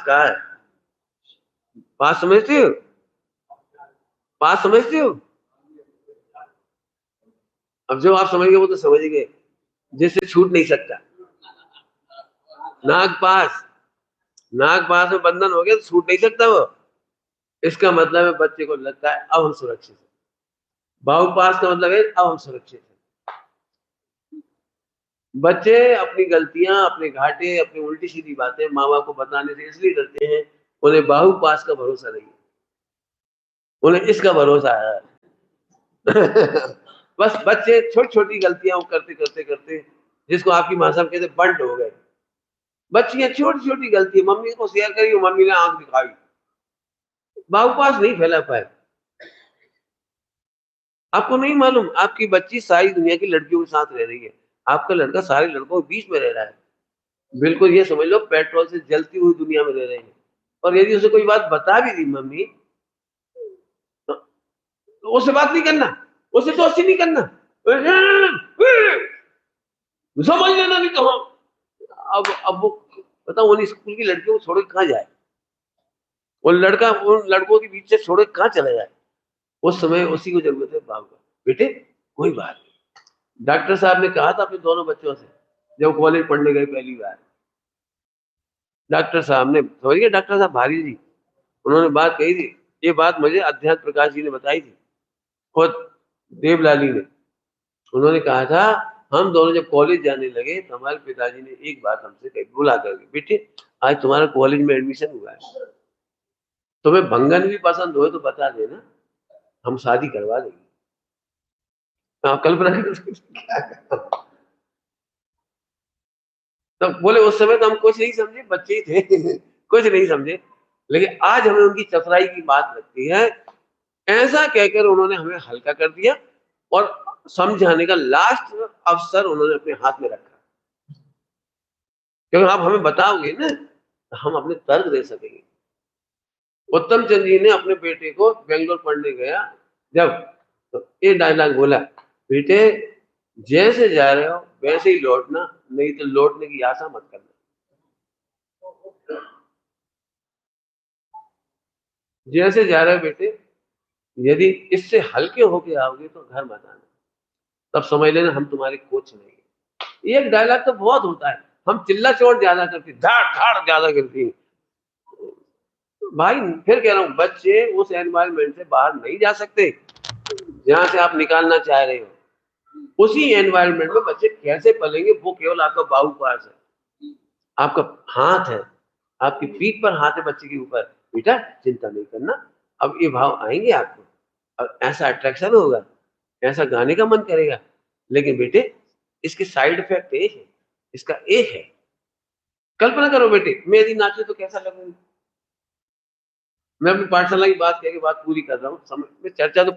कहा है? पास समझते हो? पास समझते हो? अब जो आप समझ गए वो तो समझ गए, जिससे छूट नहीं सकता। नाग पास, नाग पास में बंधन हो गया तो छूट नहीं सकता वो। इसका मतलब है बच्चे को लगता है अब हम सुरक्षित हैं। बाहु पास का मतलब है अब हम सुरक्षित हैं। बच्चे अपनी गलतियां, अपने घाटे, अपनी उल्टी सीधी बातें माँ बाप को बताने से इसलिए डरते हैं, उन्हें बाहु पास का भरोसा नहीं है, उन्हें इसका भरोसा है। बस बच्चे छोटी छोटी गलतियां करते करते करते, जिसको आपकी माँ साहब कहते बंट हो गए। बच्चियां छोटी छोटी गलती मम्मी को शेयर करी, मम्मी ने आंख दिखाई, बाहु पास नहीं फैला पाए। आपको नहीं मालूम आपकी बच्ची सारी दुनिया की लड़कियों के साथ रह रही है, आपका लड़का सारे लड़कों के बीच में रह रहा है। बिल्कुल ये समझ लो पेट्रोल से जलती हुई दुनिया में रह रहे हैं। और यदि उसे कोई बात बता भी दी मम्मी, तो उससे बात नहीं करना, उससे दोस्ती नहीं करना, समझ लेना नहीं कहा। अब वो बताओ उन स्कूल की लड़कियों को छोड़ के कहाँ जाए, वो लड़का उन लड़कों के बीच से छोड़ के कहाँ चला जाए। उस समय उसी को जरूरत है बाप का, बेटे कोई बात नहीं। डॉक्टर साहब ने कहा था अपने दोनों बच्चों से जब कॉलेज पढ़ने गए पहली बार, डॉक्टर साहब ने, समझिए डॉक्टर साहब भारी जी, उन्होंने बात कही थी। ये बात मुझे अध्यात्म प्रकाश जी ने बताई थी, खुद देवलाली ने। उन्होंने कहा था हम दोनों जब कॉलेज जाने लगे तो हमारे पिताजी ने एक बात हमसे कही, बुला करके, बेटे आज तुम्हारा कॉलेज में एडमिशन हुआ है, तुम्हें भंगन भी पसंद हो तो बता देना, हम शादी करवा देंगे। आप कल्पना करो। तो बोले उस समय तो हम कुछ नहीं समझे, बच्चे ही थे। कुछ नहीं समझे, लेकिन आज हमें उनकी चतुराई की बात लगती है। ऐसा कहकर उन्होंने हमें हल्का कर दिया और समझाने का लास्ट अवसर उन्होंने अपने हाथ में रखा, क्योंकि आप हमें बताओगे ना तो हम अपने तर्क दे सकेंगे। उत्तम चंद जी ने अपने बेटे को बेंगलोर पढ़ने गया जब, तो ये डायलॉग बोला, बेटे जैसे जा रहे हो वैसे ही लौटना, नहीं तो लौटने की आशा मत करना। जैसे जा रहे हो बेटे, यदि इससे हल्के होके आओगे तो घर मत आना, तब समझ लेना हम तुम्हारे कोच नहीं है। एक डायलॉग तो बहुत होता है, हम चिल्ला चोट ज्यादा करते, धाड़ धाड़ ज्यादा करती है। भाई फिर कह रहा हूँ बच्चे उस एनवायरमेंट से बाहर नहीं जा सकते जहां से आप निकालना चाह रहे हो। उसी एनवायरमेंट में बच्चे कैसे पलेंगे वो केवल आपका बाहु पास है, आपका हाथ है, आपकी पीठ पर हाथ है बच्चे के ऊपर, बेटा चिंता नहीं करना। अब ये भाव आएंगे आपको, अब ऐसा अट्रैक्शन होगा, ऐसा गाने का मन करेगा, लेकिन बेटे इसके साइड इफेक्ट एक है, इसका एक है। कल्पना करो बेटे मैं यदि नाचू तो कैसा लगूंगा। मैं अपनी पाठशाला की बात कह के बात पूरी कर रहा हूँ, समय में चर्चा तो